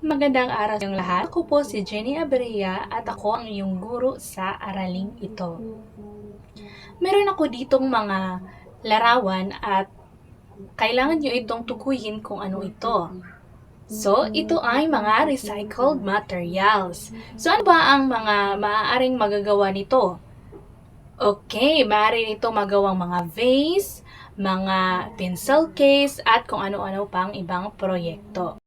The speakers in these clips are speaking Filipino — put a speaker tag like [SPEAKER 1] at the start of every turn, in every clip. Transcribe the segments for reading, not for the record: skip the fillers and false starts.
[SPEAKER 1] Magandang araw sa inyong lahat. Ako po si Jenny Abrea at ako ang iyong guro sa araling ito. Meron ako ditong mga larawan at kailangan nyo itong tukuyin kung ano ito. So, ito ay mga recycled materials. So, ano ba ang mga maaaring magagawa nito? Okay, maaari nito magawang mga vase, mga pencil case, at kung ano-ano pang ibang proyekto.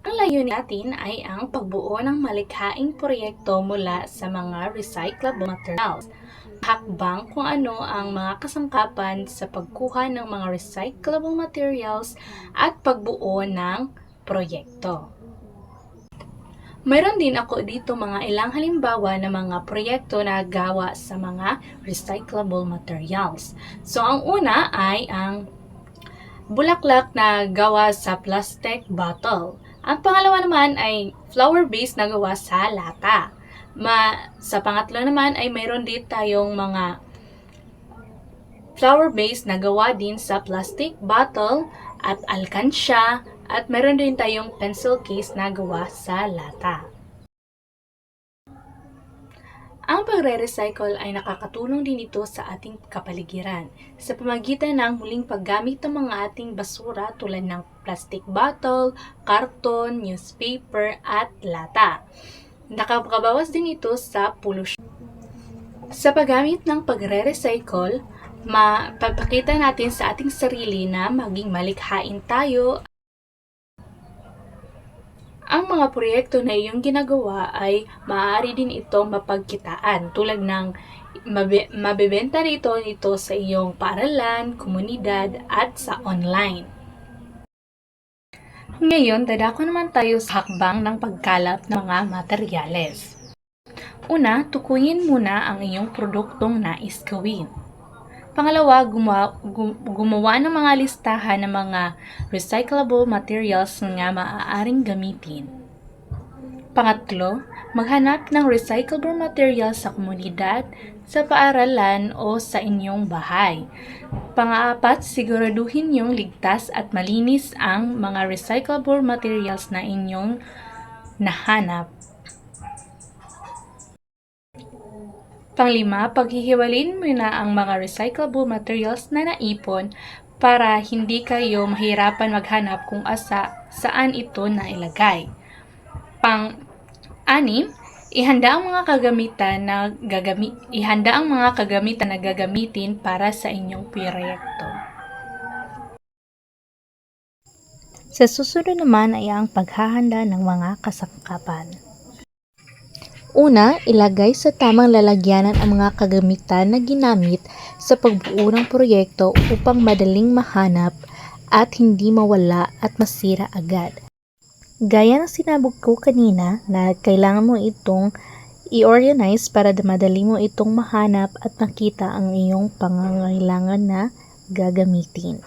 [SPEAKER 1] Ang layunin natin ay ang pagbuo ng malikhaing proyekto mula sa mga recyclable materials. Hakbang kung ano ang mga kasangkapan sa pagkuha ng mga recyclable materials at pagbuo ng proyekto. Mayroon din ako dito mga ilang halimbawa ng mga proyekto na gawa sa mga recyclable materials. So, ang una ay ang bulaklak na gawa sa plastic bottle. Ang pangalawa naman ay flower base na gawa sa lata. Sa pangatlo naman ay mayroon din tayong mga flower base na gawa din sa plastic bottle at alkansya, at mayroon din tayong pencil case na gawa sa lata. Ang pagre-recycle ay nakakatulong din ito sa ating kapaligiran sa pamamagitan ng muling paggamit ng mga ating basura tulad ng plastic bottle, karton, newspaper, at lata. Nakakabawas din ito sa pollution. Sa paggamit ng pagre-recycle, mapapakita natin sa ating sarili na maging malikhain tayo. Ang mga proyekto na iyong ginagawa ay maaari din itong mapagkitaan tulad ng mabebenta nito sa iyong paaralan, komunidad at sa online. Ngayon, dadako naman tayo sa hakbang ng pagkalap ng mga materyales. Una, tukuyin muna ang iyong produktong nais gawin. Pangalawa, gumawa ng mga listahan ng mga recyclable materials na maaaring gamitin. Pangatlo, maghanap ng recyclable materials sa komunidad, sa paaralan o sa inyong bahay. Pang-apat, siguraduhin niyong ligtas at malinis ang mga recyclable materials na inyong nahanap. Panglima, paghihiwalin mo na ang mga recyclable materials na naipon para hindi kayo mahirapan maghanap kung saan ito nailagay. Pang-anim, ihanda ang mga kagamitan na gagamitin para sa inyong proyekto. Sa susunod naman ay ang paghahanda ng mga kasangkapan. Una, ilagay sa tamang lalagyanan ang mga kagamitan na ginamit sa pagbuo ng proyekto upang madaling mahanap at hindi mawala at masira agad. Gaya ng sinabi ko kanina na kailangan mo itong i-organize para madali mo itong mahanap at makita ang iyong pangangailangan na gagamitin.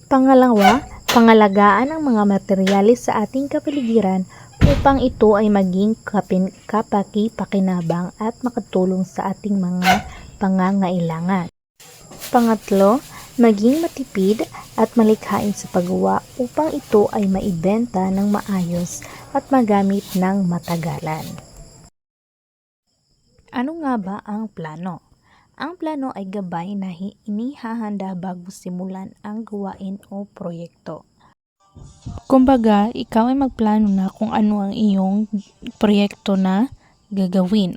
[SPEAKER 1] Pangalawa, pangalagaan ang mga materyales sa ating kapaligiran upang ito ay maging kapaki-pakinabang at makatulong sa ating mga pangangailangan. Pangatlo, maging matipid at malikhain sa paggawa upang ito ay maibenta ng maayos at magamit ng matagalan. Ano nga ba ang plano? Ang plano ay gabay na inihahanda bago simulan ang gawain o proyekto. Kumbaga, ikaw ay magplano na kung ano ang iyong proyekto na gagawin.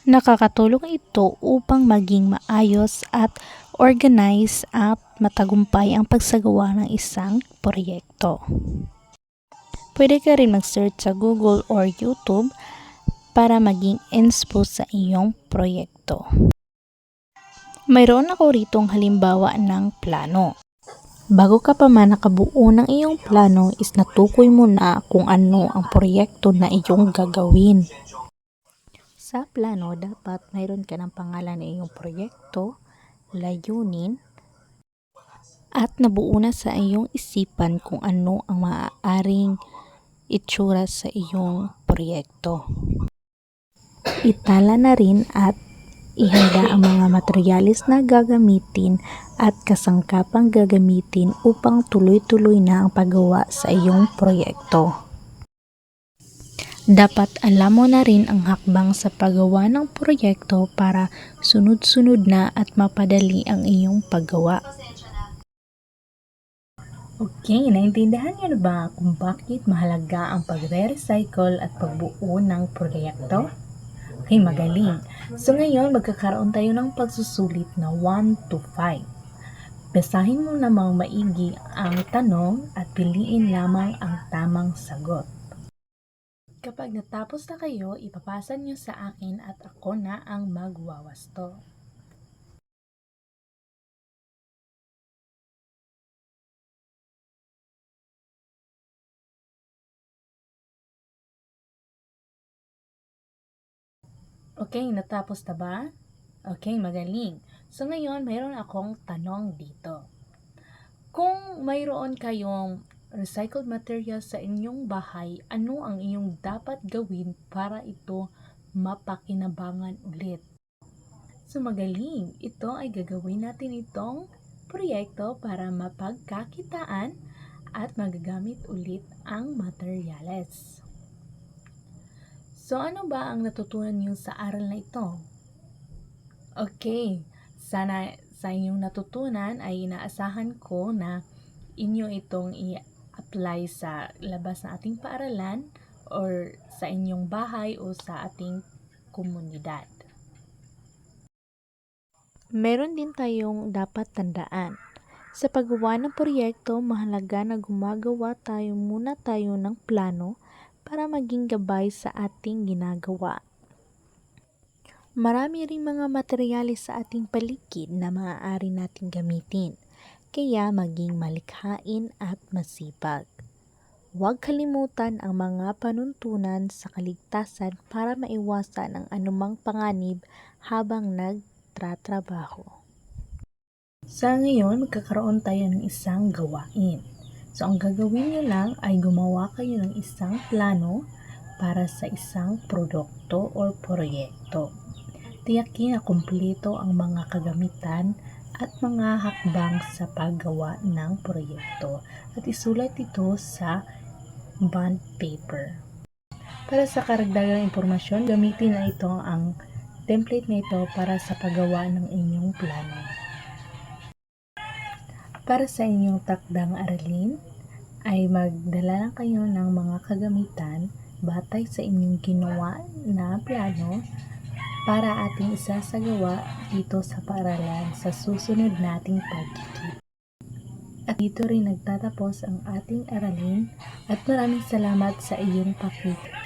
[SPEAKER 1] Nakakatulong ito upang maging maayos at organize at matagumpay ang pagsagawa ng isang proyekto. Pwede ka rin mag-search sa Google or YouTube para maging inspo sa iyong proyekto. Mayroon ako ritong halimbawa ng plano. Bago ka pa man nakabuo ng iyong plano is natukoy mo na kung ano ang proyekto na iyong gagawin. Sa plano, dapat mayroon ka ng pangalan ng iyong proyekto, layunin, at nabuo na sa iyong isipan kung ano ang maaaring itsura sa iyong proyekto. Itala na rin at
[SPEAKER 2] ihanda ang mga materyales na gagamitin at kasangkapang gagamitin upang tuloy-tuloy na ang paggawa sa iyong proyekto. Dapat alam mo na rin ang hakbang sa paggawa ng proyekto para sunod-sunod na at mapadali ang iyong paggawa.
[SPEAKER 1] Okay, naintindihan niyo na ba kung bakit mahalaga ang pagre-recycle at pagbuo ng proyekto? Okay, magaling. So ngayon, magkakaroon tayo ng pagsusulit na 1 to 5. Basahin mo namang maigi ang tanong at piliin lamang ang tamang sagot. Kapag natapos na kayo, ipapasa niyo sa akin at ako na ang magwawasto. Okay, natapos na ba? Okay, magaling. So ngayon, mayroon akong tanong dito. Kung mayroon kayong recycled material sa inyong bahay, ano ang inyong dapat gawin para ito mapakinabangan ulit? So magaling, ito ay gagawin natin itong proyekto para mapagkakitaan at magagamit ulit ang materyales. So ano ba ang natutunan niyo sa aral na ito? Okay, sana sa inyong natutunan ay inaasahan ko na inyo itong i-apply sa labas ng ating paaralan or sa inyong bahay o sa ating komunidad.
[SPEAKER 2] Meron din tayong dapat tandaan. Sa paggawa ng proyekto, mahalaga na gumagawa muna tayo ng plano para maging gabay sa ating ginagawa. Marami ring mga materyales sa ating paligid na maaari nating gamitin, kaya maging malikhain at masipag. Huwag kalimutan ang mga panuntunan sa kaligtasan para maiwasan ang anumang panganib habang nagtatrabaho.
[SPEAKER 1] Sa ngayon, magkakaroon tayo ng isang gawain. So, ang gagawin nyo lang ay gumawa kayo ng isang plano para sa isang produkto o proyekto. Tiyakin na kumpleto ang mga kagamitan at mga hakbang sa paggawa ng proyekto at isulat ito sa bond paper. Para sa karagdagang impormasyon, gamitin na ito ang template na ito para sa paggawa ng inyong plano. Para sa inyong takdang aralin, ay magdala lang kayo ng mga kagamitan batay sa inyong ginawa na plano para ating isasagawa dito sa paaralan sa susunod nating pagkikita. At dito rin nagtatapos ang ating aralin at maraming salamat sa iyong pakikinig.